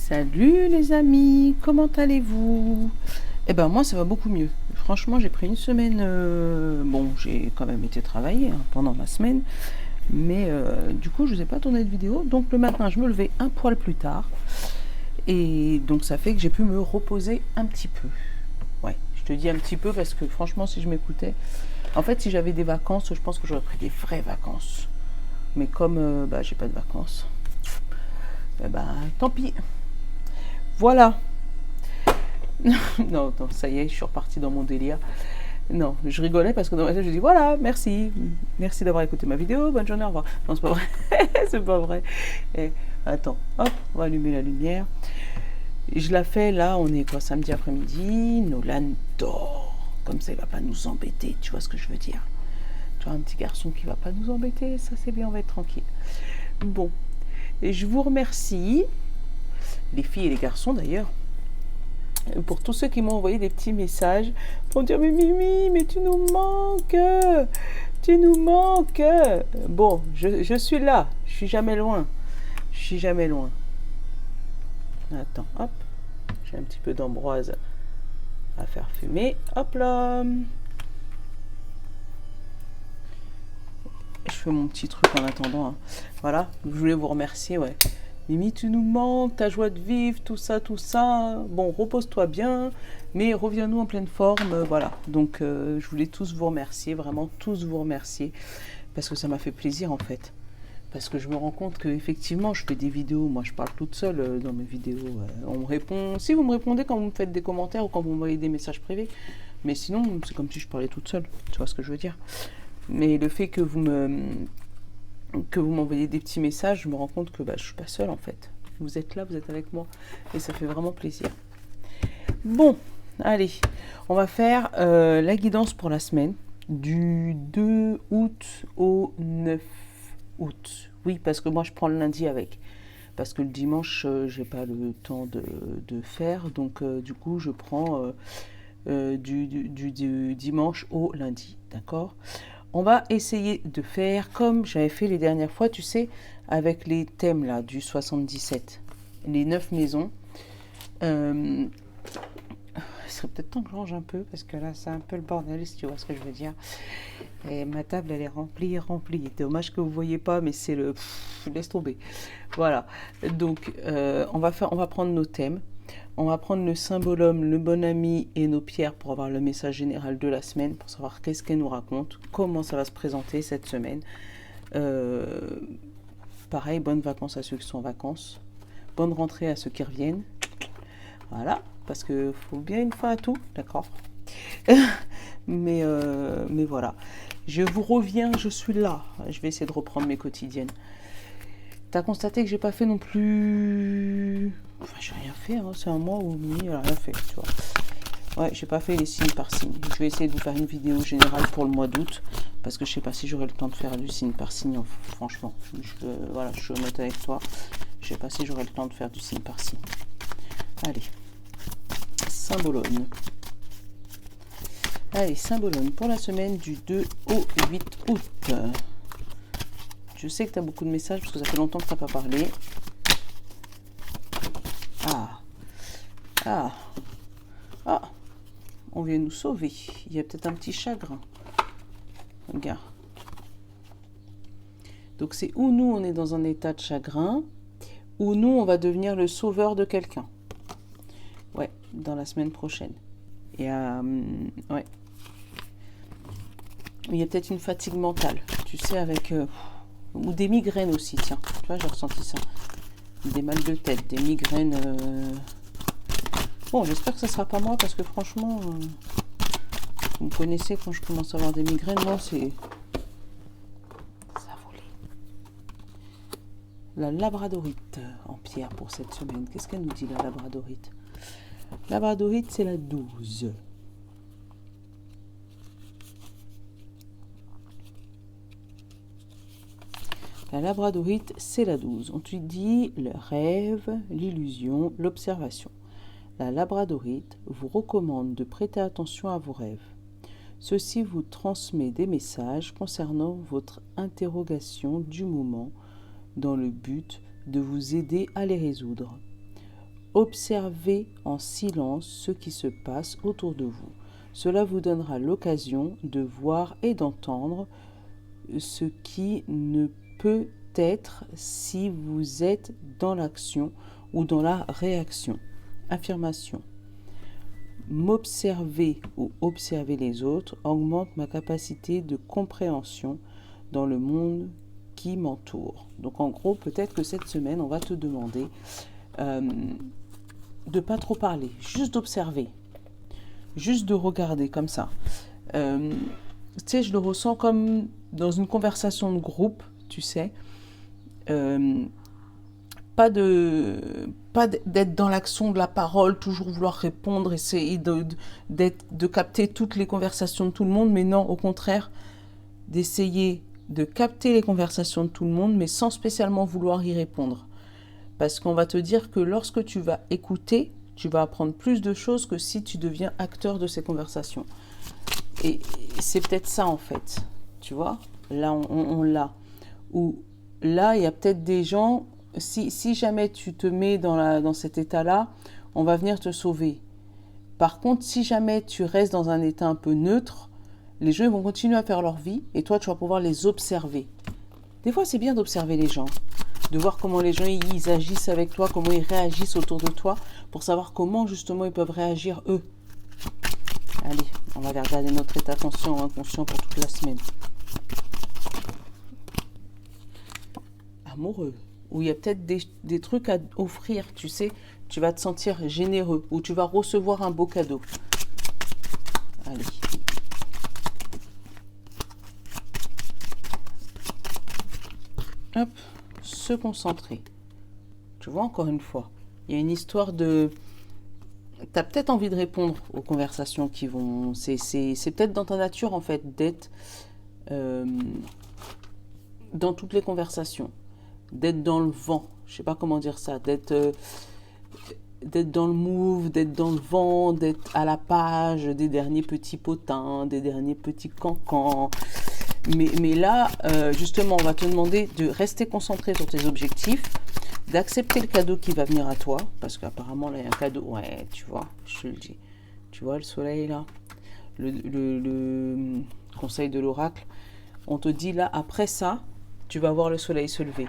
Salut les amis, comment allez-vous? Eh ben moi ça va beaucoup mieux. Franchement j'ai pris une semaine, bon j'ai quand même été travailler hein, pendant ma semaine, mais du coup je vous ai pas tourné de vidéo, donc le matin je me levais un poil plus tard, et donc ça fait que j'ai pu me reposer un petit peu. Ouais, je te dis un petit peu parce que franchement si je m'écoutais, en fait si j'avais des vacances je pense que j'aurais pris des vraies vacances. Mais comme bah, j'ai pas de vacances, eh ben tant pis. Voilà. Non, non, ça y est, je suis repartie dans mon délire. Non, je rigolais parce que dans ma tête, je dis voilà, merci. Merci d'avoir écouté ma vidéo, bonne journée, au revoir. Non, c'est pas vrai. C'est pas vrai. Et, attends, hop, on va allumer la lumière. Je la fais là, on est quoi, samedi après-midi. Nolan dort. Comme ça, il va pas nous embêter, tu vois ce que je veux dire. Tu vois, un petit garçon qui va pas nous embêter, ça c'est bien, on va être tranquille. Bon, et je vous remercie, les filles et les garçons d'ailleurs, pour tous ceux qui m'ont envoyé des petits messages pour dire mais Mimi, mais tu nous manques. Bon, je suis là, je suis jamais loin, je suis jamais loin. Attends, hop, j'ai un petit peu d'ambroise à faire fumer, hop là. Je fais mon petit truc en attendant, hein. Voilà, je voulais vous remercier, ouais. Mimi, tu nous manques, ta joie de vivre, tout ça, tout ça. Bon, repose-toi bien, mais reviens-nous en pleine forme, voilà. Donc, je voulais tous vous remercier, vraiment tous vous remercier, parce que ça m'a fait plaisir en fait. Parce que je me rends compte qu'effectivement, je fais des vidéos, moi je parle toute seule dans mes vidéos. On me répond, si vous me répondez quand vous me faites des commentaires ou quand vous m'envoyez des messages privés, mais sinon, c'est comme si je parlais toute seule, tu vois ce que je veux dire. Mais le fait que vous m'envoyez des petits messages, je me rends compte que bah, je suis pas seule en fait. Vous êtes là, vous êtes avec moi, et ça fait vraiment plaisir. Bon, allez, on va faire la guidance pour la semaine du 2 août au 9 août. Oui, parce que moi je prends le lundi avec. Parce que le dimanche, j'ai pas le temps de faire. Donc, du coup, je prends du dimanche au lundi. D'accord? On va essayer de faire comme j'avais fait les dernières fois, tu sais, avec les thèmes là du 77, les 9 maisons. Il serait peut-être temps que je range un peu parce que là c'est un peu le bordel si tu vois ce que je veux dire. Et ma table elle est remplie, remplie. Dommage que vous voyez pas, mais c'est le laisse tomber. Voilà. Donc on va prendre nos thèmes. On va prendre le symbolome, le bon ami et nos pierres pour avoir le message général de la semaine, pour savoir qu'est-ce qu'elle nous raconte, comment ça va se présenter cette semaine. Pareil, bonnes vacances à ceux qui sont en vacances. Bonne rentrée à ceux qui reviennent. Voilà, parce qu'il faut bien une fois à tout, d'accord. mais voilà. Je vous reviens, je suis là. Je vais essayer de reprendre mes quotidiennes. T'as constaté que j'ai pas fait non plus... Enfin, j'ai rien fait, hein. C'est un mois où Mimi elle a rien fait, tu vois. Ouais, j'ai pas fait les signes par signe. Je vais essayer de vous faire une vidéo générale pour le mois d'août, parce que je sais pas si j'aurai le temps de faire du signe par signe, franchement. Voilà, je suis honnête avec toi. Je sais pas si j'aurai le temps de faire du signe par signe. Allez, symbolone. Allez, symbolone pour la semaine du 2 au 8 août. Je sais que tu as beaucoup de messages parce que ça fait longtemps que tu n'as pas parlé. Ah. Ah. Ah. On vient nous sauver. Il y a peut-être un petit chagrin. Regarde. Donc c'est où nous on est dans un état de chagrin, ou nous on va devenir le sauveur de quelqu'un. Ouais, dans la semaine prochaine. Et ouais. Il y a peut-être une fatigue mentale, tu sais, avec... ou des migraines aussi, tiens. Tu vois, j'ai ressenti ça. Des mal de tête, des migraines. Bon, j'espère que ça sera pas moi parce que franchement, vous me connaissez quand je commence à avoir des migraines, moi c'est ça volait. La labradorite en pierre pour cette semaine. Qu'est-ce qu'elle nous dit la labradorite? Labradorite, c'est la 12. La labradorite, c'est la 12. On te dit le rêve, l'illusion, l'observation. La labradorite vous recommande de prêter attention à vos rêves. Ceci vous transmet des messages concernant votre interrogation du moment dans le but de vous aider à les résoudre. Observez en silence ce qui se passe autour de vous. Cela vous donnera l'occasion de voir et d'entendre ce qui ne peut être si vous êtes dans l'action ou dans la réaction. Affirmation. M'observer ou observer les autres augmente ma capacité de compréhension dans le monde qui m'entoure. Donc en gros, peut-être que cette semaine, on va te demander de pas trop parler, juste d'observer, juste de regarder comme ça. Tu sais, je le ressens comme dans une conversation de groupe, tu sais. Pas d'être dans l'action de la parole, toujours vouloir répondre, essayer de capter toutes les conversations de tout le monde, mais non, au contraire, d'essayer de capter les conversations de tout le monde, mais sans spécialement vouloir y répondre. Parce qu'on va te dire que lorsque tu vas écouter, tu vas apprendre plus de choses que si tu deviens acteur de ces conversations. Et c'est peut-être ça en fait, tu vois. Là, on l'a. Ou là, il y a peut-être des gens, si jamais tu te mets dans cet état-là, on va venir te sauver. Par contre, si jamais tu restes dans un état un peu neutre, les gens vont continuer à faire leur vie et toi, tu vas pouvoir les observer. Des fois, c'est bien d'observer les gens, de voir comment les gens ils agissent avec toi, comment ils réagissent autour de toi, pour savoir comment justement ils peuvent réagir eux. Allez, on va aller regarder notre état conscient ou inconscient pour toute la semaine. Amoureux, où il y a peut-être des trucs à offrir, tu sais, tu vas te sentir généreux, ou tu vas recevoir un beau cadeau. Allez. Hop, se concentrer. Tu vois, encore une fois, il y a une histoire de... Tu as peut-être envie de répondre aux conversations qui vont... C'est peut-être dans ta nature, en fait, d'être dans toutes les conversations. D'être dans le vent. Je ne sais pas comment dire ça. D'être dans le move, d'être dans le vent, d'être à la page des derniers petits potins, des derniers petits cancans. Mais là, justement, on va te demander de rester concentré sur tes objectifs, d'accepter le cadeau qui va venir à toi, parce qu'apparemment, là, il y a un cadeau. Ouais, tu vois, je te le dis. Tu vois le soleil, là, le conseil de l'oracle. On te dit, là, après ça, tu vas voir le soleil se lever.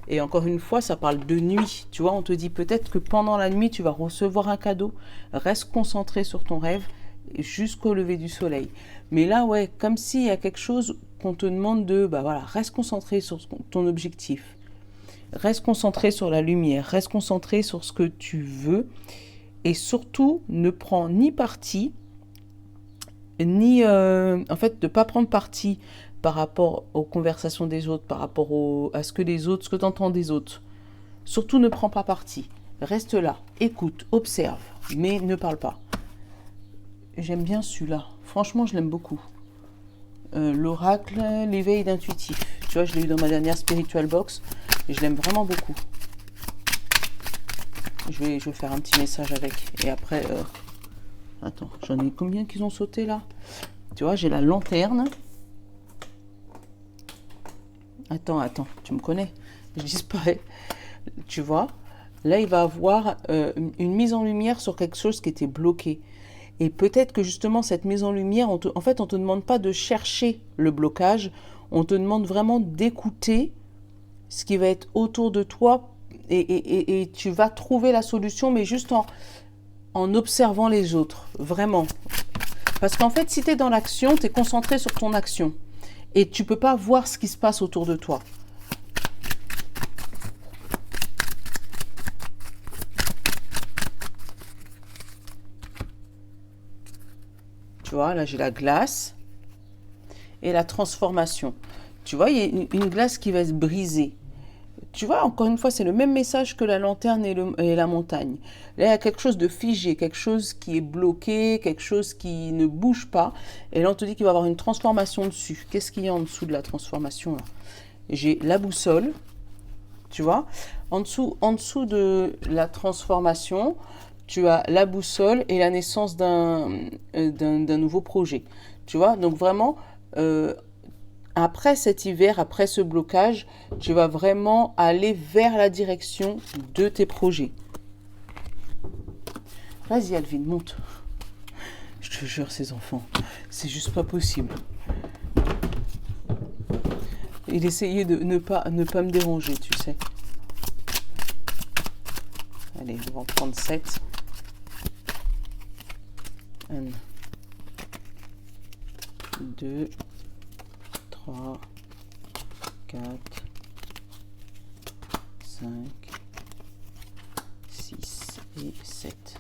Et encore une fois, ça parle de nuit. Tu vois, on te dit peut-être que pendant la nuit, tu vas recevoir un cadeau. Reste concentré sur ton rêve jusqu'au lever du soleil. Mais là, ouais, comme s'il y a quelque chose qu'on te demande de, bah voilà, reste concentré sur ton objectif. Reste concentré sur la lumière. Reste concentré sur ce que tu veux. Et surtout, ne prends ni parti, ni, en fait, de ne pas prendre parti par rapport aux conversations des autres, par rapport à ce que les autres, ce que tu entends des autres. Surtout, ne prends pas parti. Reste là, écoute, observe, mais ne parle pas. J'aime bien celui-là. Franchement, je l'aime beaucoup. L'oracle, l'éveil d'intuitif. Tu vois, je l'ai eu dans ma dernière spiritual box et je l'aime vraiment beaucoup. Je vais faire un petit message avec. Et après, attends, j'en ai combien qu'ils ont sauté là? Tu vois, j'ai la lanterne. Attends, tu me connais, je disparais. Tu vois, là, il va avoir une mise en lumière sur quelque chose qui était bloqué. Et peut-être que justement, cette mise en lumière, en fait, on ne te demande pas de chercher le blocage, on te demande vraiment d'écouter ce qui va être autour de toi et tu vas trouver la solution, mais juste en observant les autres, vraiment. Parce qu'en fait, si tu es dans l'action, tu es concentré sur ton action. Et tu ne peux pas voir ce qui se passe autour de toi. Tu vois, là j'ai la glace et la transformation. Tu vois, il y a une glace qui va se briser. Tu vois, encore une fois, c'est le même message que la lanterne et la montagne. Là, il y a quelque chose de figé, quelque chose qui est bloqué, quelque chose qui ne bouge pas. Et là, on te dit qu'il va y avoir une transformation dessus. Qu'est-ce qu'il y a en dessous de la transformation là? J'ai la boussole, tu vois. En dessous de la transformation, tu as la boussole et la naissance d'un nouveau projet. Tu vois, donc vraiment... après cet hiver, après ce blocage, tu vas vraiment aller vers la direction de tes projets. Vas-y, Alvin, monte. Je te jure, ces enfants, c'est juste pas possible. Il essayait de ne pas me déranger, tu sais. Allez, on va en prendre 7. 1, 2, 3, 4, 5, 6 et 7.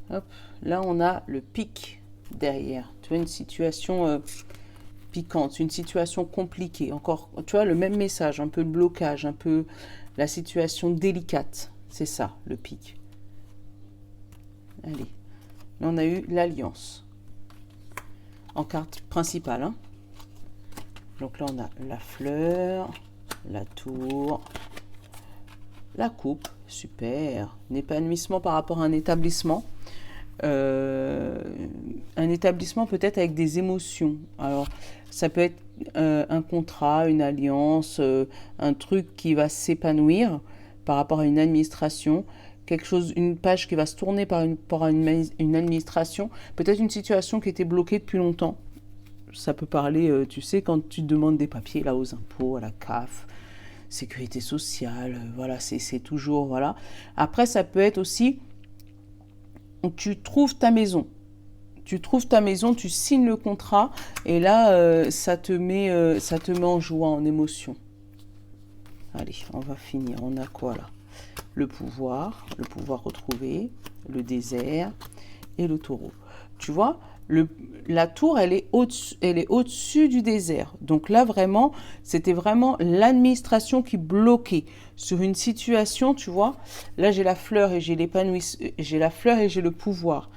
Hop, là on a le pic derrière. Tu vois, une situation piquante, une situation compliquée. Encore, tu vois, le même message, un peu de blocage, un peu la situation délicate. C'est ça, le pic. Allez, là on a eu l'alliance. En carte principale. Hein. Donc là on a la fleur, la tour, la coupe, super. Un épanouissement par rapport à un établissement. Un établissement peut-être avec des émotions. Alors, ça peut être un contrat, une alliance, un truc qui va s'épanouir par rapport à une administration, quelque chose, une page qui va se tourner par une administration, peut-être une situation qui était bloquée depuis longtemps. Ça peut parler, tu sais, quand tu demandes des papiers là aux impôts, à la CAF, sécurité sociale, voilà, c'est toujours, voilà. Après, ça peut être aussi tu trouves ta maison. Tu trouves ta maison, tu signes le contrat et là, ça te met en joie, en émotion. Allez, on va finir. On a quoi là? Le pouvoir retrouvé, le désert et le taureau. Tu vois, la tour, elle est au-dessus du désert. Donc là, vraiment, c'était vraiment l'administration qui bloquait sur une situation, tu vois. Là, j'ai la fleur et j'ai l'épanouissement, j'ai la fleur et j'ai le pouvoir.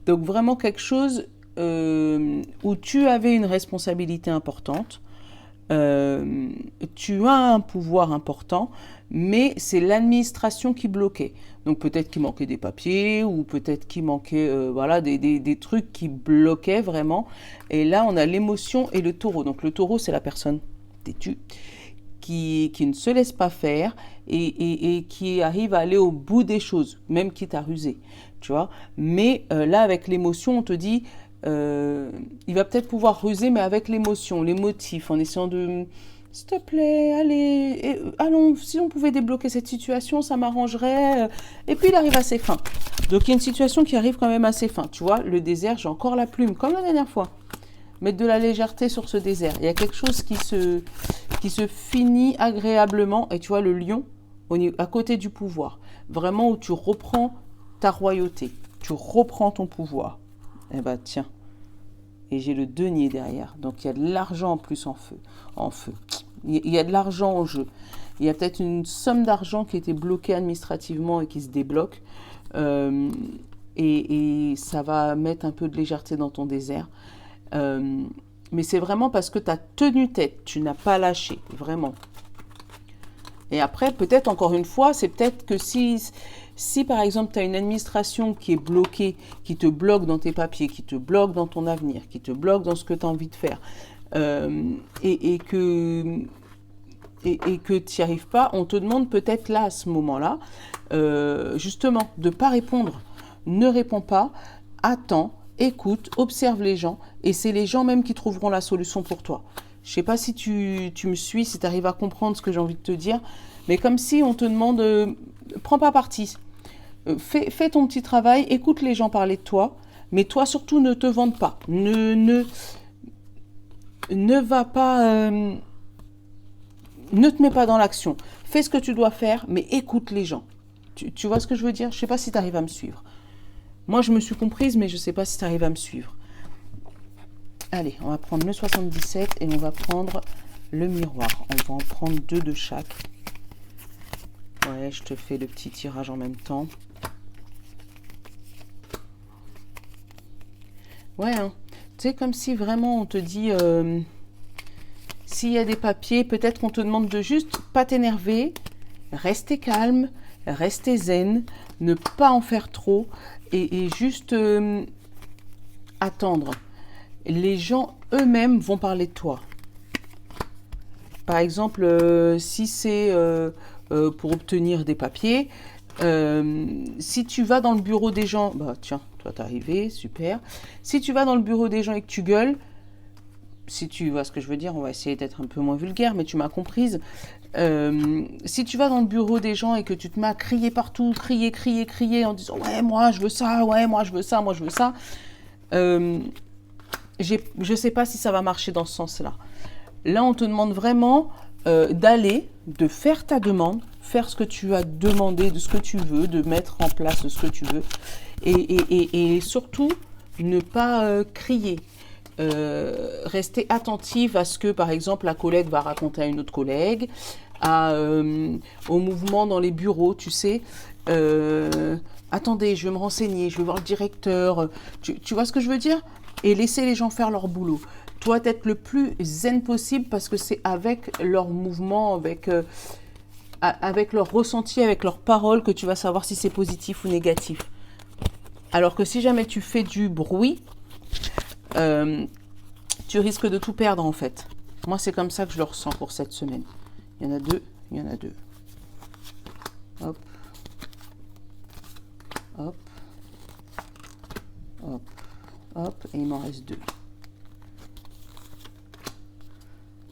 Donc vraiment quelque chose où tu avais une responsabilité importante. Tu as un pouvoir important, mais c'est l'administration qui bloquait. Donc peut-être qu'il manquait des papiers ou peut-être qu'il manquait voilà, des trucs qui bloquaient vraiment. Et là, on a l'émotion et le taureau. Donc le taureau, c'est la personne têtue qui ne se laisse pas faire et qui arrive à aller au bout des choses, même quitte à ruser. Tu vois. Mais là, avec l'émotion, on te dit... il va peut-être pouvoir ruser, mais avec l'émotion, les motifs, en essayant de... S'il te plaît, allez, allons, si on pouvait débloquer cette situation, ça m'arrangerait. Et puis il arrive à ses fins. Donc il y a une situation qui arrive quand même à ses fins. Tu vois, le désert, j'ai encore la plume, comme la dernière fois. Mettre de la légèreté sur ce désert. Il y a quelque chose qui se finit agréablement. Et tu vois, le lion, à côté du pouvoir. Vraiment où tu reprends ta royauté. Tu reprends ton pouvoir. Eh ben tiens, et j'ai le denier derrière, donc il y a de l'argent en plus en feu. Il y a de l'argent en jeu. Il y a peut-être une somme d'argent qui était bloquée administrativement et qui se débloque, et ça va mettre un peu de légèreté dans ton désert. Mais c'est vraiment parce que tu as tenu tête, tu n'as pas lâché, vraiment. Et après, peut-être encore une fois, c'est peut-être que si par exemple tu as une administration qui est bloquée, qui te bloque dans tes papiers, qui te bloque dans ton avenir, qui te bloque dans ce que tu as envie de faire, et que tu n'y arrives pas, on te demande peut-être là, à ce moment-là, justement, de ne pas répondre. Ne réponds pas, attends, écoute, observe les gens, et c'est les gens même qui trouveront la solution pour toi. Je ne sais pas si tu me suis, si tu arrives à comprendre ce que j'ai envie de te dire, mais comme si on te demande, prends pas parti. Fais ton petit travail, écoute les gens parler de toi, mais toi surtout ne te vante pas. Ne va pas... ne te mets pas dans l'action. Fais ce que tu dois faire, mais écoute les gens. Tu vois ce que je veux dire? Je ne sais pas si tu arrives à me suivre. Moi, je me suis comprise, mais je ne sais pas si tu arrives à me suivre. Allez, on va prendre le 77 et on va prendre le miroir. On va en prendre 2 de chaque. Ouais, je te fais le petit tirage en même temps. Ouais, hein. Tu sais, comme si vraiment on te dit... s'il y a des papiers, peut-être qu'on te demande de juste pas t'énerver, rester calme, rester zen, ne pas en faire trop et juste attendre. Les gens eux-mêmes vont parler de toi. Par exemple, si c'est pour obtenir des papiers, Si tu vas dans le bureau des gens, bah tiens, toi t'es arrivé, super. Si tu vas dans le bureau des gens et que tu gueules, si tu vois ce que je veux dire, on va essayer d'être un peu moins vulgaire, mais tu m'as comprise. Si tu vas dans le bureau des gens et que tu te mets à crier partout, crier en disant ouais moi je veux ça, ouais moi je veux ça, moi je veux ça, je sais pas si ça va marcher dans ce sens-là. Là on te demande vraiment de faire ta demande, faire ce que tu as demandé, de ce que tu veux, de mettre en place ce que tu veux, et surtout ne pas crier. Rester attentive à ce que, par exemple, la collègue va raconter à une autre collègue, au mouvement dans les bureaux, tu sais. Attendez, je vais me renseigner, je vais voir le directeur. Tu vois ce que je veux dire? Et laisser les gens faire leur boulot. Toi, être le plus zen possible parce que c'est avec leur mouvement, avec leur ressenti, avec leurs paroles que tu vas savoir si c'est positif ou négatif. Alors que si jamais tu fais du bruit, tu risques de tout perdre en fait. Moi, c'est comme ça que je le ressens pour cette semaine. Il y en a deux, il y en a deux. Hop. Hop. Hop. Hop. Et il m'en reste deux.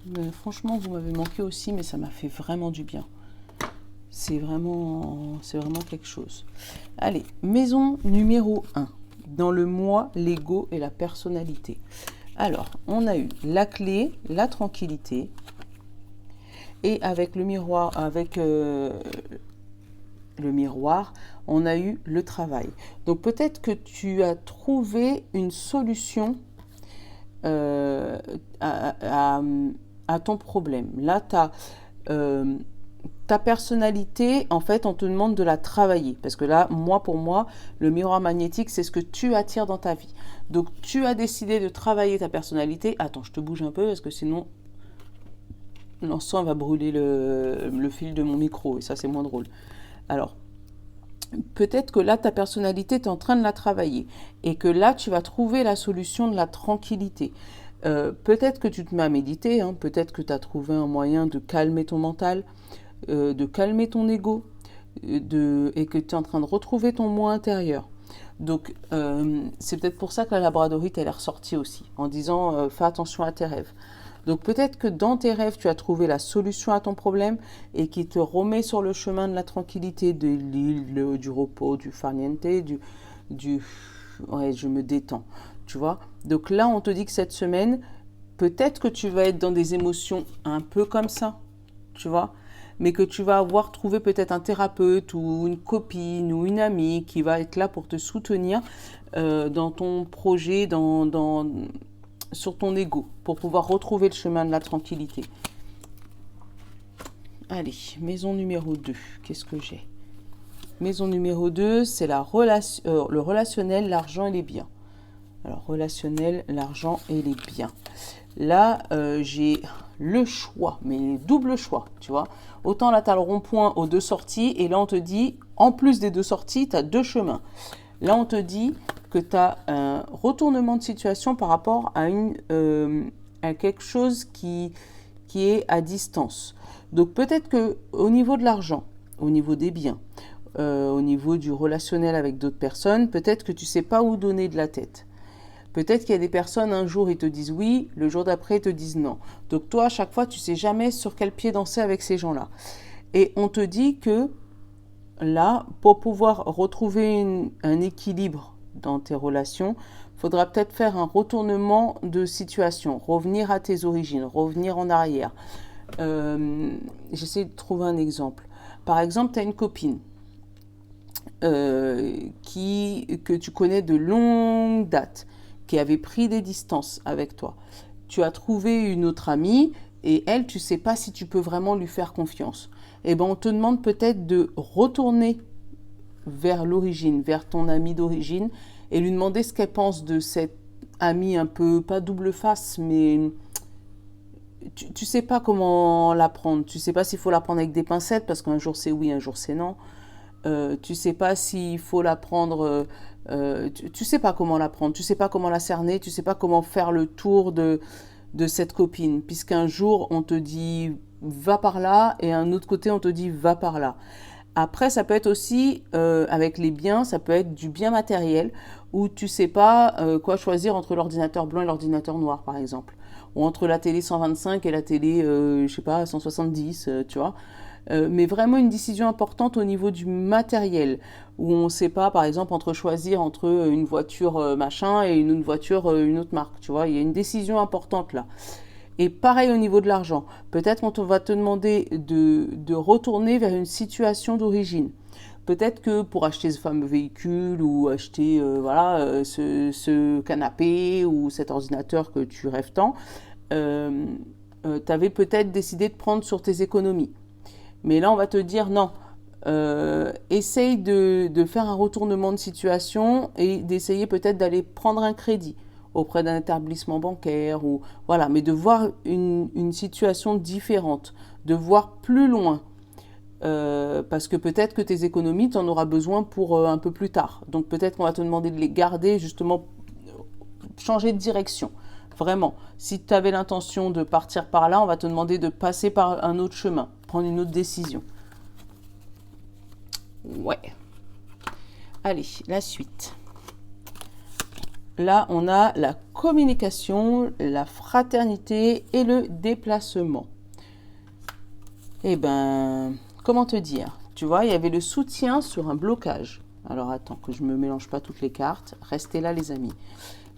Mais franchement, vous m'avez manqué aussi, mais ça m'a fait vraiment du bien. C'est vraiment quelque chose. Allez, maison numéro 1. Dans le moi, l'ego et la personnalité. Alors, on a eu la clé, la tranquillité. Et avec le miroir, on a eu le travail. Donc peut-être que tu as trouvé une solution à ton problème. Là, ta personnalité, en fait, on te demande de la travailler. Parce que là, pour moi, le miroir magnétique, c'est ce que tu attires dans ta vie. Donc, tu as décidé de travailler ta personnalité. Attends, je te bouge un peu parce que sinon, l'encens va brûler le fil de mon micro. Et ça, c'est moins drôle. Alors, peut-être que là, ta personnalité, tu es en train de la travailler. Et que là, tu vas trouver la solution de la tranquillité. Peut-être que tu te mets à méditer. Peut-être que tu as trouvé un moyen de calmer ton mental. De calmer ton ego et que tu es en train de retrouver ton moi intérieur. Donc, c'est peut-être pour ça que la labradorite, elle est ressortie aussi, en disant fais attention à tes rêves. Donc, peut-être que dans tes rêves, tu as trouvé la solution à ton problème et qui te remet sur le chemin de la tranquillité, de l'île, du repos, du farniente, ouais, je me détends, tu vois. Donc là, on te dit que cette semaine, peut-être que tu vas être dans des émotions un peu comme ça, tu vois, mais que tu vas avoir trouvé peut-être un thérapeute ou une copine ou une amie qui va être là pour te soutenir dans ton projet, sur ton ego, pour pouvoir retrouver le chemin de la tranquillité. Allez, maison numéro 2, qu'est-ce que j'ai? Maison numéro 2, c'est le relationnel, l'argent et les biens. Alors, relationnel, l'argent et les biens. Là, j'ai le choix, mais double choix, tu vois. Autant là, tu as le rond-point aux deux sorties, et là, on te dit, en plus des deux sorties, tu as deux chemins. Là, on te dit que tu as un retournement de situation par rapport à quelque chose qui est à distance. Donc, peut-être qu'au niveau de l'argent, au niveau des biens, au niveau du relationnel avec d'autres personnes, peut-être que tu ne sais pas où donner de la tête. Peut-être qu'il y a des personnes, un jour, ils te disent oui, le jour d'après, ils te disent non. Donc toi, à chaque fois, tu ne sais jamais sur quel pied danser avec ces gens-là. Et on te dit que là, pour pouvoir retrouver un équilibre dans tes relations, il faudra peut-être faire un retournement de situation, revenir à tes origines, revenir en arrière. J'essaie de trouver un exemple. Par exemple, tu as une copine que tu connais de longue date, qui avait pris des distances avec toi. Tu as trouvé une autre amie et elle, tu ne sais pas si tu peux vraiment lui faire confiance. Eh bien, on te demande peut-être de retourner vers l'origine, vers ton amie d'origine et lui demander ce qu'elle pense de cette amie un peu, pas double face, mais tu sais pas comment la prendre. Tu sais pas s'il faut la prendre avec des pincettes parce qu'un jour c'est oui, un jour c'est non. Tu sais pas s'il faut la prendre, tu sais pas comment la prendre, tu sais pas comment la cerner, tu sais pas comment faire le tour de cette copine, puisqu'un jour on te dit va par là et un autre côté on te dit va par là. Après, ça peut être aussi, avec les biens, ça peut être du bien matériel, où tu sais pas quoi choisir entre l'ordinateur blanc et l'ordinateur noir, par exemple. Ou entre la télé 125 et la télé, je sais pas, 170, tu vois. Mais vraiment une décision importante au niveau du matériel, où on ne sait pas, par exemple, entre choisir entre une voiture machin et une voiture une autre marque, tu vois. Il y a une décision importante là. Et pareil au niveau de l'argent. Peut-être qu'on va te demander de retourner vers une situation d'origine. Peut-être que pour acheter ce fameux véhicule ou acheter voilà, ce canapé ou cet ordinateur que tu rêves tant, tu avais peut-être décidé de prendre sur tes économies. Mais là, on va te dire non. Essaye de faire un retournement de situation et d'essayer peut-être d'aller prendre un crédit auprès d'un établissement bancaire ou voilà, mais de voir une situation différente, de voir plus loin. Parce que peut-être que tes économies, tu en auras besoin pour un peu plus tard. Donc peut-être qu'on va te demander de les garder, justement, changer de direction. Vraiment, si tu avais l'intention de partir par là, on va te demander de passer par un autre chemin, prendre une autre décision. Ouais. Allez, la suite. Là, on a la communication, la fraternité et le déplacement. Eh ben, comment te dire? Tu vois, il y avait le soutien sur un blocage. Alors, attends, que je ne me mélange pas toutes les cartes. Restez là, les amis.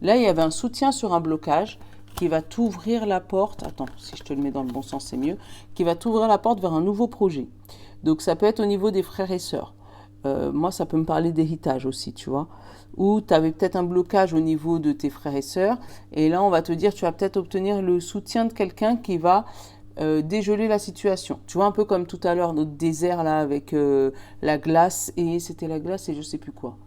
Là, il y avait un soutien sur un blocage qui va t'ouvrir la porte. Attends, si je te le mets dans le bon sens, c'est mieux. Qui va t'ouvrir la porte vers un nouveau projet. Donc, ça peut être au niveau des frères et sœurs. Moi, ça peut me parler d'héritage aussi, tu vois. Ou tu avais peut-être un blocage au niveau de tes frères et sœurs. Et là, on va te dire, tu vas peut-être obtenir le soutien de quelqu'un qui va dégeler la situation. Tu vois, un peu comme tout à l'heure, notre désert là, avec la glace. Et c'était la glace et je sais plus quoi.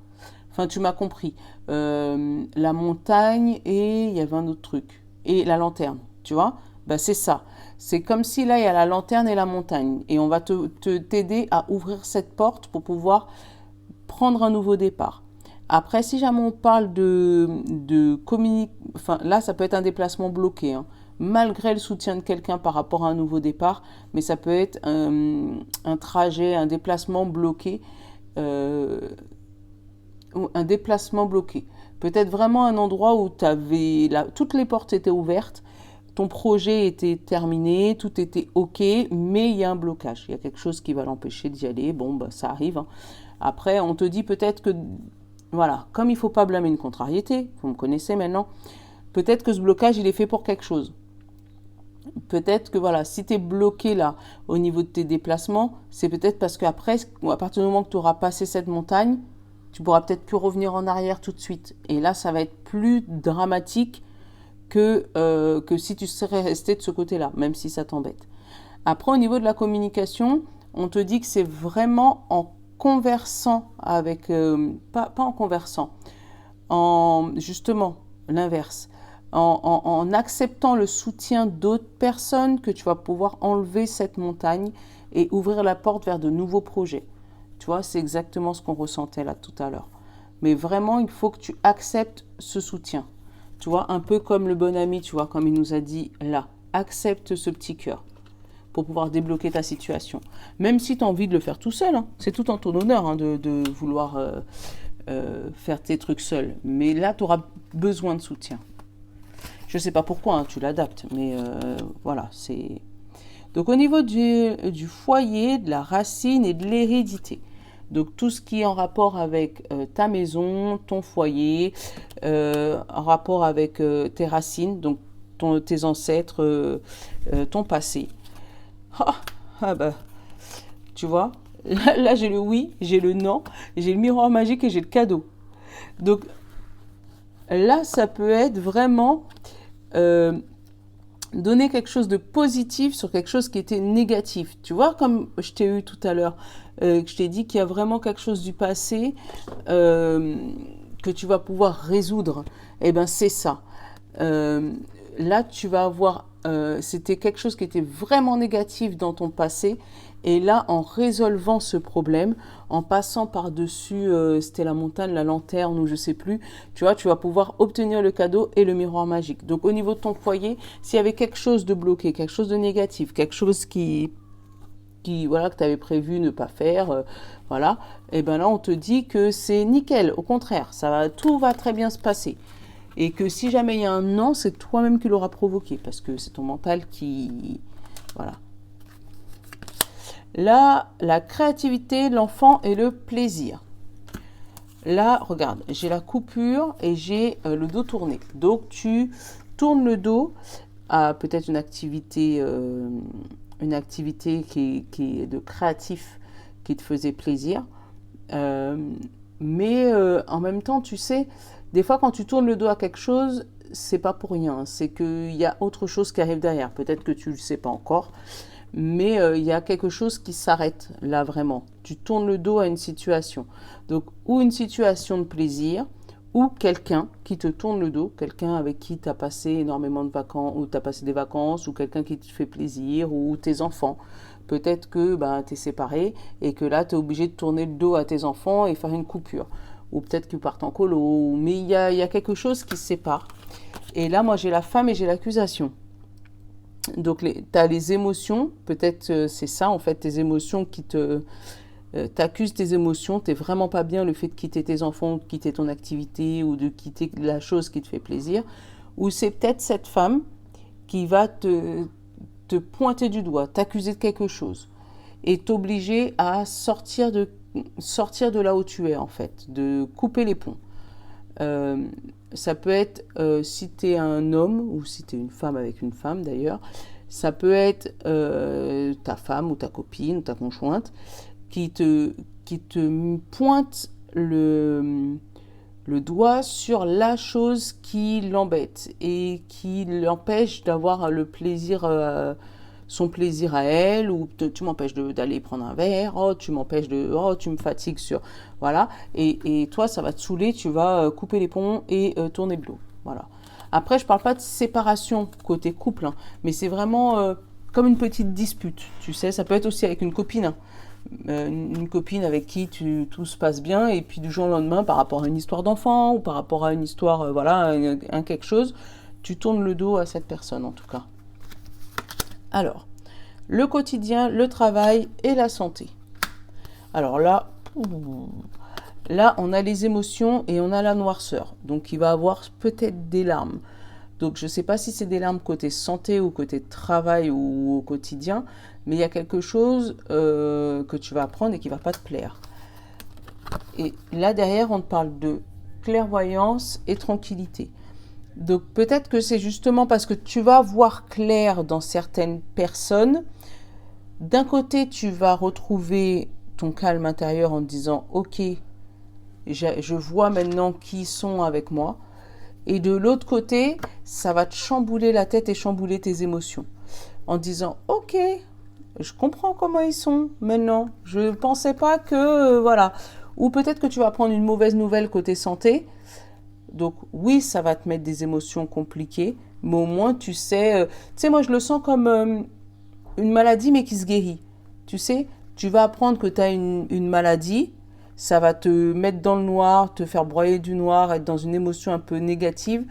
Enfin, tu m'as compris. La montagne et il y avait un autre truc. Et la lanterne, tu vois. Ben, c'est ça. C'est comme si là, il y a la lanterne et la montagne. Et on va t'aider à ouvrir cette porte pour pouvoir prendre un nouveau départ. Après, si jamais on parle de enfin, là, ça peut être un déplacement bloqué, hein, malgré le soutien de quelqu'un par rapport à un nouveau départ, mais ça peut être un trajet, un déplacement bloqué. Un déplacement bloqué. Peut-être vraiment un endroit où toutes les portes étaient ouvertes, ton projet était terminé, tout était OK, mais il y a un blocage. Il y a quelque chose qui va l'empêcher d'y aller. Bon, bah, ça arrive. Hein. Après, on te dit peut-être que, voilà, comme il ne faut pas blâmer une contrariété, vous me connaissez maintenant, peut-être que ce blocage, il est fait pour quelque chose. Peut-être que, voilà, si tu es bloqué là, au niveau de tes déplacements, c'est peut-être parce qu'après, à partir du moment que tu auras passé cette montagne, tu pourras peut-être plus revenir en arrière tout de suite. Et là, ça va être plus dramatique que si tu serais resté de ce côté-là, même si ça t'embête. Après, au niveau de la communication, on te dit que c'est vraiment en conversant avec... pas en conversant, en justement l'inverse. En acceptant le soutien d'autres personnes que tu vas pouvoir enlever cette montagne et ouvrir la porte vers de nouveaux projets. Tu vois, c'est exactement ce qu'on ressentait là tout à l'heure. Mais vraiment, il faut que tu acceptes ce soutien. Tu vois, un peu comme le bon ami, tu vois, comme il nous a dit là. Accepte ce petit cœur pour pouvoir débloquer ta situation. Même si tu as envie de le faire tout seul, hein. C'est tout en ton honneur hein, de vouloir faire tes trucs seul. Mais là, tu auras besoin de soutien. Je ne sais pas pourquoi, hein, tu l'adaptes, mais voilà, c'est... Donc au niveau du foyer, de la racine et de l'hérédité. Donc tout ce qui est en rapport avec ta maison, ton foyer, en rapport avec tes racines, donc tes ancêtres, ton passé. Ah bah, tu vois, là j'ai le oui, j'ai le non, j'ai le miroir magique et j'ai le cadeau. Donc là, ça peut être vraiment donner quelque chose de positif sur quelque chose qui était négatif. Tu vois, comme je t'ai eu tout à l'heure, que je t'ai dit qu'il y a vraiment quelque chose du passé que tu vas pouvoir résoudre. Eh bien, c'est ça. Là, tu vas avoir... c'était quelque chose qui était vraiment négatif dans ton passé. Et là, en résolvant ce problème, en passant par-dessus, c'était la montagne, la lanterne ou je sais plus, tu vois, tu vas pouvoir obtenir le cadeau et le miroir magique. Donc, au niveau de ton foyer, s'il y avait quelque chose de bloqué, quelque chose de négatif, quelque chose qui voilà, que tu avais prévu ne pas faire, voilà, et ben là on te dit que c'est nickel, au contraire, tout va très bien se passer. Et que si jamais il y a un non, c'est toi-même qui l'auras provoqué, parce que c'est ton mental qui... Voilà. Là, la créativité, l'enfant et le plaisir. Là, regarde, j'ai la coupure et j'ai le dos tourné. Donc, tu tournes le dos à peut-être une activité qui est de créatif, qui te faisait plaisir. Mais en même temps, tu sais, des fois, quand tu tournes le dos à quelque chose, c'est pas pour rien. C'est qu'il y a autre chose qui arrive derrière. Peut-être que tu le sais pas encore. Mais il y a quelque chose qui s'arrête là vraiment. Tu tournes le dos à une situation. Donc, ou une situation de plaisir, ou quelqu'un qui te tourne le dos, quelqu'un avec qui tu as passé énormément de vacances, ou tu as passé des vacances, ou quelqu'un qui te fait plaisir, ou tes enfants. Peut-être que tu es séparé et que là, tu es obligé de tourner le dos à tes enfants et faire une coupure. Ou peut-être qu'ils partent en colo, mais il y a quelque chose qui se sépare. Et là, moi, j'ai la femme et j'ai l'accusation. Donc, tu as les émotions, peut-être c'est ça, en fait, tes émotions qui t'accusent tes émotions, t'es vraiment pas bien le fait de quitter tes enfants, de quitter ton activité ou de quitter la chose qui te fait plaisir. Ou c'est peut-être cette femme qui va te pointer du doigt, t'accuser de quelque chose et t'obliger à sortir de là où tu es, en fait, de couper les ponts. Ça peut être, si tu es un homme ou si tu es une femme avec une femme d'ailleurs, ça peut être ta femme ou ta copine ou ta conjointe qui te pointe le doigt sur la chose qui l'embête et qui l'empêche d'avoir le plaisir, son plaisir à elle, ou tu m'empêches d'aller prendre un verre, oh tu m'empêches tu me fatigues sur... Voilà, et toi ça va te saouler, tu vas couper les ponts et tourner le dos. Voilà. Après je parle pas de séparation côté couple, hein, mais c'est vraiment comme une petite dispute, tu sais, ça peut être aussi avec une copine, hein. Une copine avec qui tout se passe bien et puis du jour au lendemain par rapport à une histoire d'enfant ou par rapport à une histoire, voilà, un quelque chose, tu tournes le dos à cette personne en tout cas. Alors, le quotidien, le travail et la santé. Alors là, on a les émotions et on a la noirceur. Donc, il va avoir peut-être des larmes. Donc, je ne sais pas si c'est des larmes côté santé ou côté travail ou au quotidien, mais il y a quelque chose que tu vas apprendre et qui ne va pas te plaire. Et là, derrière, on te parle de clairvoyance et tranquillité. Donc peut-être que c'est justement parce que tu vas voir clair dans certaines personnes. D'un côté, tu vas retrouver ton calme intérieur en te disant « Ok, je vois maintenant qui sont avec moi ». Et de l'autre côté, ça va te chambouler la tête et chambouler tes émotions. En disant « Ok, je comprends comment ils sont maintenant. Je ne pensais pas que... voilà ». Ou peut-être que tu vas prendre une mauvaise nouvelle côté santé. Donc oui, ça va te mettre des émotions compliquées, mais au moins tu sais, moi je le sens comme une maladie mais qui se guérit. Tu sais, tu vas apprendre que tu as une maladie, ça va te mettre dans le noir, te faire broyer du noir, être dans une émotion un peu négative,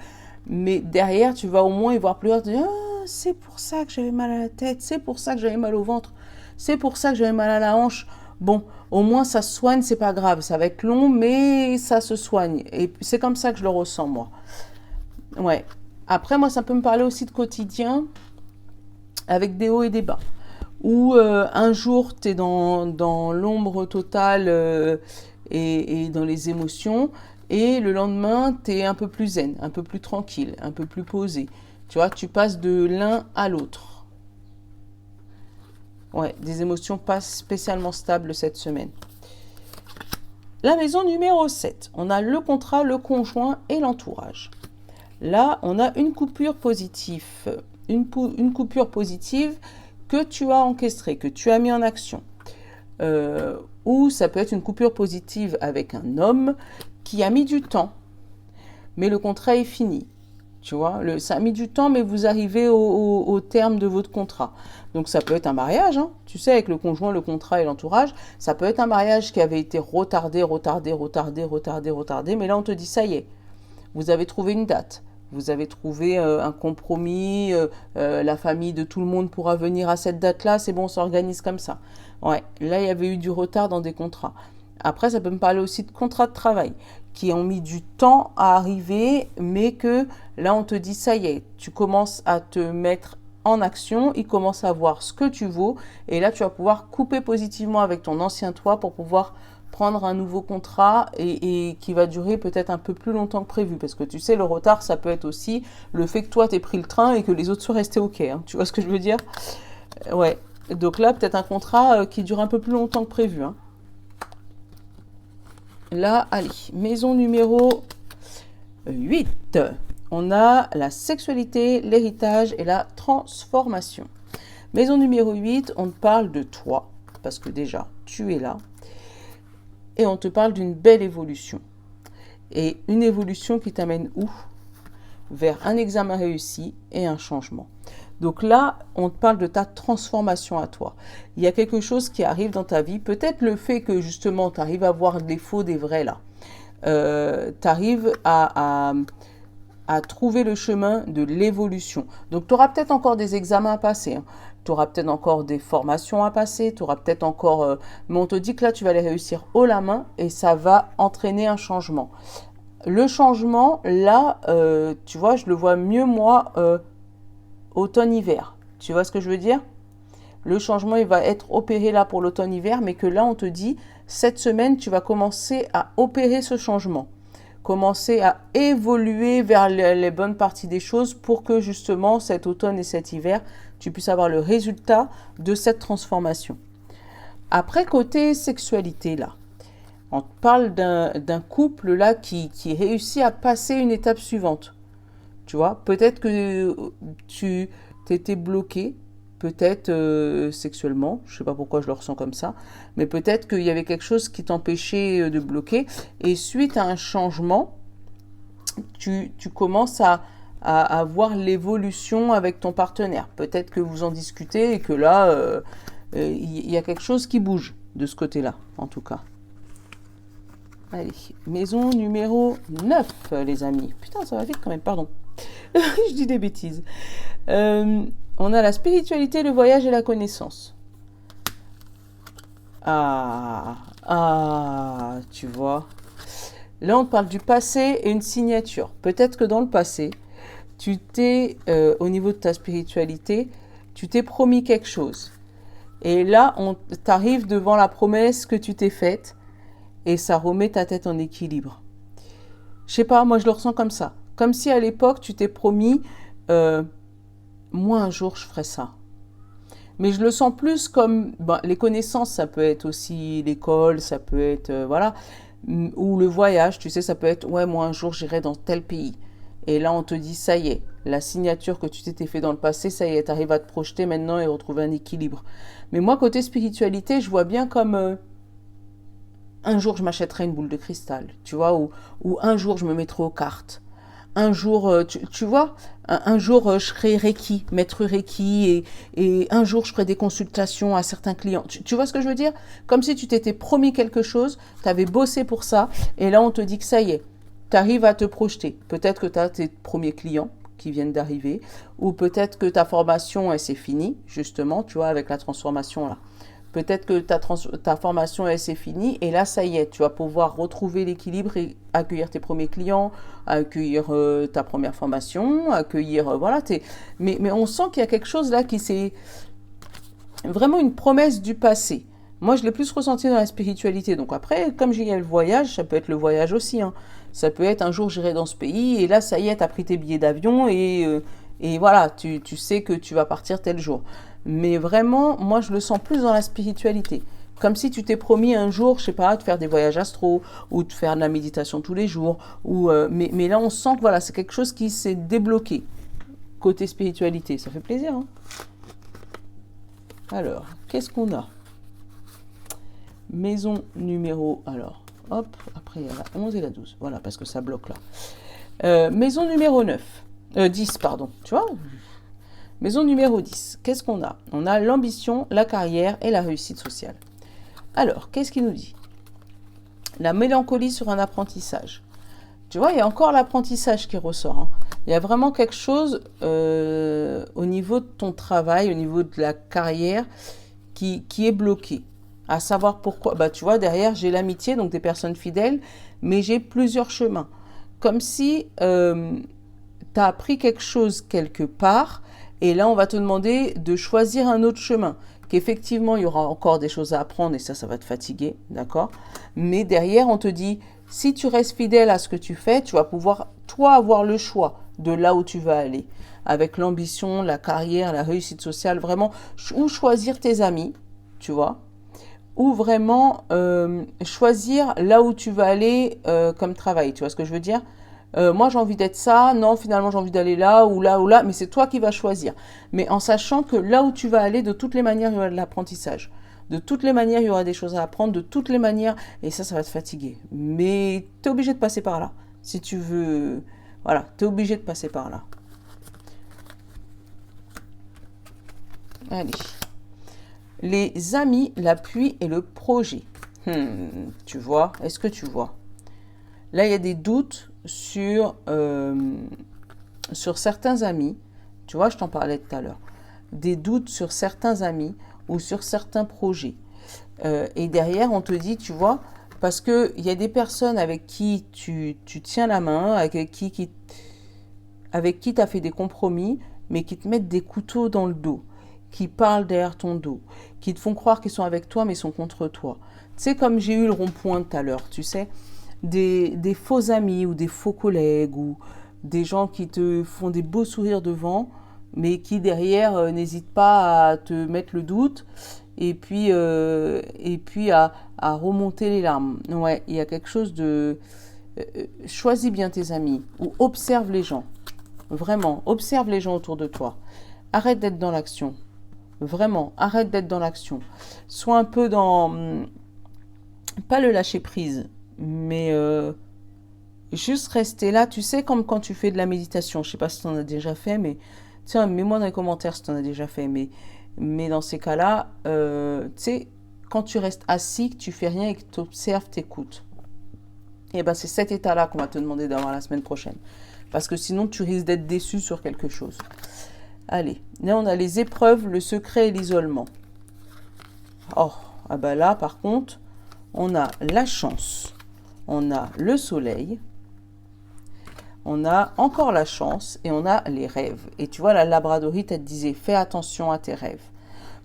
mais derrière tu vas au moins y voir plus clair, te dire ah, c'est pour ça que j'avais mal à la tête, c'est pour ça que j'avais mal au ventre, c'est pour ça que j'avais mal à la hanche. Bon, au moins ça se soigne, c'est pas grave, ça va être long, mais ça se soigne. Et c'est comme ça que je le ressens, moi. Ouais. Après, moi, ça peut me parler aussi de quotidien, avec des hauts et des bas. Où un jour, tu es dans l'ombre totale et dans les émotions, et le lendemain, tu es un peu plus zen, un peu plus tranquille, un peu plus posé. Tu vois, tu passes de l'un à l'autre. Ouais, des émotions pas spécialement stables cette semaine. La maison numéro 7, on a le contrat, le conjoint et l'entourage. Là, on a une coupure positive. Une coupure positive que tu as encastrée, que tu as mis en action. Ou ça peut être une coupure positive avec un homme qui a mis du temps, mais le contrat est fini. Tu vois, ça a mis du temps, mais vous arrivez au terme de votre contrat. Donc ça peut être un mariage, hein, tu sais, avec le conjoint, le contrat et l'entourage. Ça peut être un mariage qui avait été retardé, mais là on te dit ça y est, vous avez trouvé une date, Vous avez trouvé un compromis, la famille de tout le monde pourra venir à cette date-là, c'est bon, on s'organise comme ça. Ouais, là, il y avait eu du retard dans des contrats. Après, ça peut me parler aussi de contrats de travail qui ont mis du temps à arriver, mais que là, on te dit, ça y est, tu commences à te mettre en action, il commence à voir ce que tu vaux, et là, tu vas pouvoir couper positivement avec ton ancien toi pour pouvoir prendre un nouveau contrat et qui va durer peut-être un peu plus longtemps que prévu. Parce que tu sais, le retard, ça peut être aussi le fait que toi, t'aies pris le train et que les autres soient restés OK. Hein. Tu vois ce que je veux dire? Ouais. Donc là, peut-être un contrat qui dure un peu plus longtemps que prévu. Hein. Là, allez, maison numéro 8. On a la sexualité, l'héritage et la transformation. Maison numéro 8, on te parle de toi, parce que déjà, tu es là. Et on te parle d'une belle évolution. Et une évolution qui t'amène où? Vers un examen réussi et un changement. Donc là, on te parle de ta transformation à toi. Il y a quelque chose qui arrive dans ta vie. Peut-être le fait que justement, tu arrives à voir des faux, des vrais là. Tu arrives à trouver le chemin de l'évolution. Donc, tu auras peut-être encore des examens à passer. Hein. Tu auras peut-être encore des formations à passer. Tu auras peut-être encore... mais on te dit que là, tu vas les réussir haut la main et ça va entraîner un changement. Le changement, là, tu vois, je le vois mieux, moi, automne-hiver. Tu vois ce que je veux dire? Le changement, il va être opéré là pour l'automne-hiver, mais que là, on te dit, cette semaine, tu vas commencer à opérer ce changement. Commencer à évoluer vers les bonnes parties des choses pour que justement, cet automne et cet hiver, tu puisses avoir le résultat de cette transformation. Après, côté sexualité, là, on te parle d'un couple là qui réussit à passer une étape suivante. Tu vois, peut-être que tu t'étais bloqué, peut-être sexuellement, je ne sais pas pourquoi je le ressens comme ça, mais peut-être qu'il y avait quelque chose qui t'empêchait de bloquer, et suite à un changement, tu commences à voir l'évolution avec ton partenaire. Peut-être que vous en discutez et que là, il y a quelque chose qui bouge de ce côté-là, en tout cas. Allez, maison numéro 9, les amis. Putain, ça va vite quand même, pardon. Je dis des bêtises. On a la spiritualité, le voyage et la connaissance. Tu vois. Là, on parle du passé et une signature. Peut-être que dans le passé, tu t'es, au niveau de ta spiritualité, tu t'es promis quelque chose. Et là, on t'arrive devant la promesse que tu t'es faite et ça remet ta tête en équilibre. Je sais pas, moi je le ressens comme ça. Comme si à l'époque, tu t'es promis, moi un jour je ferai ça. Mais je le sens plus comme, les connaissances, ça peut être aussi l'école, ça peut être, voilà, ou le voyage, tu sais, ça peut être, ouais, moi un jour j'irai dans tel pays. Et là, on te dit, ça y est, la signature que tu t'étais fait dans le passé, ça y est, tu arrives à te projeter maintenant et retrouver un équilibre. Mais moi, côté spiritualité, je vois bien comme... un jour, je m'achèterai une boule de cristal, tu vois, ou un jour, je me mettrai aux cartes. Un jour, tu vois, un jour, je serai Reiki, maître Reiki, et un jour, je ferai des consultations à certains clients. Tu vois ce que je veux dire? Comme si tu t'étais promis quelque chose, tu avais bossé pour ça, et là, on te dit que ça y est, tu arrives à te projeter. Peut-être que tu as tes premiers clients qui viennent d'arriver, ou peut-être que ta formation, elle s'est finie, justement, tu vois, avec la transformation là. Peut-être que ta formation, elle s'est finie et là, ça y est, tu vas pouvoir retrouver l'équilibre et accueillir tes premiers clients, accueillir ta première formation, accueillir... voilà, mais on sent qu'il y a quelque chose là qui c'est vraiment une promesse du passé. Moi, je l'ai plus ressenti dans la spiritualité. Donc après, comme j'ai le voyage, ça peut être le voyage aussi. Hein. Ça peut être un jour, j'irai dans ce pays et là, ça y est, tu as pris tes billets d'avion et voilà, tu sais que tu vas partir tel jour. Mais vraiment, moi, je le sens plus dans la spiritualité. Comme si tu t'es promis un jour, je sais pas, de faire des voyages astro ou de faire de la méditation tous les jours. Mais là, on sent que voilà, c'est quelque chose qui s'est débloqué côté spiritualité. Ça fait plaisir. Hein. Alors, qu'est-ce qu'on a? Maison numéro... Alors, hop, après, il y a la 11 et la 12. Voilà, parce que ça bloque là. Maison numéro 9. 10, pardon. Tu vois? Maison numéro 10, qu'est-ce qu'on a? On a l'ambition, la carrière et la réussite sociale. Alors, qu'est-ce qu'il nous dit? La mélancolie sur un apprentissage. Tu vois, il y a encore l'apprentissage qui ressort. Hein. Il y a vraiment quelque chose au niveau de ton travail, au niveau de la carrière, qui est bloqué. À savoir pourquoi. Bah, tu vois, derrière, j'ai l'amitié, donc des personnes fidèles, mais j'ai plusieurs chemins. Comme si tu as appris quelque chose quelque part, et là, on va te demander de choisir un autre chemin. Qu'effectivement, il y aura encore des choses à apprendre, et ça va te fatiguer, d'accord? Mais derrière, on te dit, si tu restes fidèle à ce que tu fais, tu vas pouvoir, toi, avoir le choix de là où tu vas aller. Avec l'ambition, la carrière, la réussite sociale, vraiment, ou choisir tes amis, tu vois, ou vraiment choisir là où tu vas aller comme travail. Tu vois ce que je veux dire? Moi, j'ai envie d'être ça. Non, finalement, j'ai envie d'aller là ou là ou là. Mais c'est toi qui vas choisir. Mais en sachant que là où tu vas aller, de toutes les manières, il y aura de l'apprentissage. De toutes les manières, il y aura des choses à apprendre. De toutes les manières, et ça va te fatiguer. Mais tu es obligé de passer par là. Si tu veux... Voilà, tu es obligé de passer par là. Allez. Les amis, la pluie et le projet. Tu vois? Est-ce que tu vois? Là, il y a des doutes sur certains amis. Tu vois, je t'en parlais tout à l'heure. Des doutes sur certains amis ou sur certains projets. Et derrière, on te dit, tu vois, parce qu'il y a des personnes avec qui tu tiens la main, avec qui tu as fait des compromis, mais qui te mettent des couteaux dans le dos, qui parlent derrière ton dos, qui te font croire qu'ils sont avec toi, mais sont contre toi. Tu sais, comme j'ai eu le rond-point tout à l'heure, tu sais, des faux amis ou des faux collègues ou des gens qui te font des beaux sourires devant, mais qui derrière n'hésitent pas à te mettre le doute et puis à remonter les larmes. Ouais, il y a quelque chose de... choisis bien tes amis ou observe les gens. Vraiment, observe les gens autour de toi. Arrête d'être dans l'action. Vraiment, arrête d'être dans l'action. Sois un peu dans... pas le lâcher prise, mais juste rester là. Tu sais, comme quand tu fais de la méditation. Je ne sais pas si tu en as déjà fait, mais tiens, mets-moi dans les commentaires si tu en as déjà fait. Mais dans ces cas-là, tu sais, quand tu restes assis, que tu fais rien et que tu observes, tu écoutes. Et ben c'est cet état-là qu'on va te demander d'avoir la semaine prochaine. Parce que sinon, tu risques d'être déçu sur quelque chose. Allez, là, on a les épreuves, le secret et l'isolement. Oh, ah ben là, par contre, on a la chance, on a le soleil, on a encore la chance et on a les rêves. Et tu vois, la labradorite, elle te disait, fais attention à tes rêves.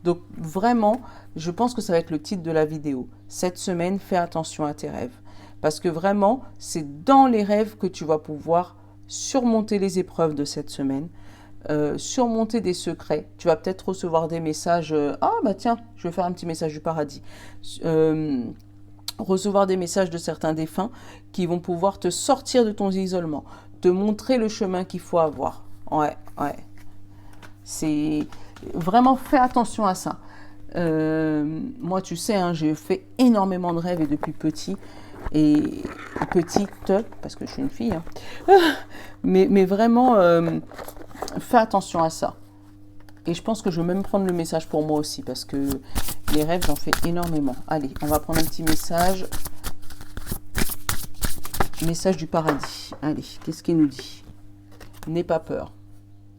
Donc vraiment, je pense que ça va être le titre de la vidéo. Cette semaine, fais attention à tes rêves. Parce que vraiment, c'est dans les rêves que tu vas pouvoir surmonter les épreuves de cette semaine, surmonter des secrets. Tu vas peut-être recevoir des messages. Ah bah tiens, je vais faire un petit message du paradis. Recevoir des messages de certains défunts qui vont pouvoir te sortir de ton isolement, te montrer le chemin qu'il faut avoir. Ouais. C'est vraiment, fais attention à ça. Moi, tu sais, hein, j'ai fait énormément de rêves et depuis petit. Et petite, parce que je suis une fille. Hein. Mais vraiment, fais attention à ça. Et je pense que je vais même prendre le message pour moi aussi, parce que les rêves, j'en fais énormément. Allez, on va prendre un petit message. Message du paradis. Allez, qu'est-ce qu'il nous dit? N'aie pas peur.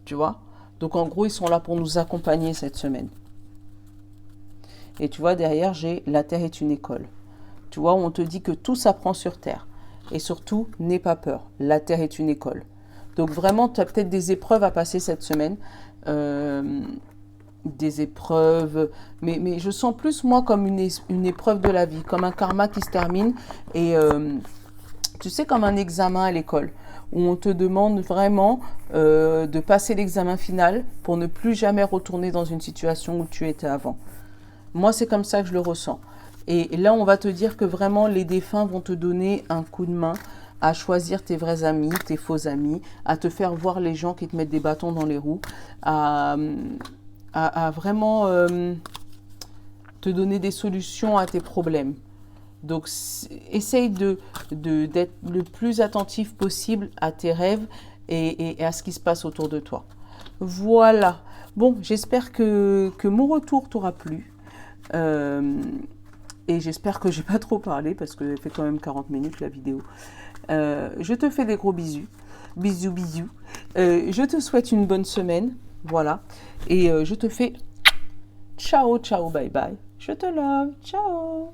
Tu vois? Donc en gros, ils sont là pour nous accompagner cette semaine. Et tu vois, derrière, j'ai la terre est une école. Tu vois, on te dit que tout s'apprend sur terre. Et surtout, n'aie pas peur. La terre est une école. Donc vraiment, tu as peut-être des épreuves à passer cette semaine. Des épreuves. Mais je sens plus, moi, comme une épreuve de la vie. Comme un karma qui se termine. Et tu sais, comme un examen à l'école. Où on te demande vraiment de passer l'examen final pour ne plus jamais retourner dans une situation où tu étais avant. Moi, c'est comme ça que je le ressens. Et là, on va te dire que vraiment, les défunts vont te donner un coup de main à choisir tes vrais amis, tes faux amis, à te faire voir les gens qui te mettent des bâtons dans les roues, à vraiment te donner des solutions à tes problèmes. Donc, essaye d'être le plus attentif possible à tes rêves et à ce qui se passe autour de toi. Voilà. Bon, j'espère que mon retour t'aura plu. Et j'espère que j'ai pas trop parlé parce que ça fait quand même 40 minutes la vidéo. Je te fais des gros bisous. Bisous, bisous. Je te souhaite une bonne semaine. Voilà. Et je te fais ciao, ciao, bye bye. Je te love. Ciao.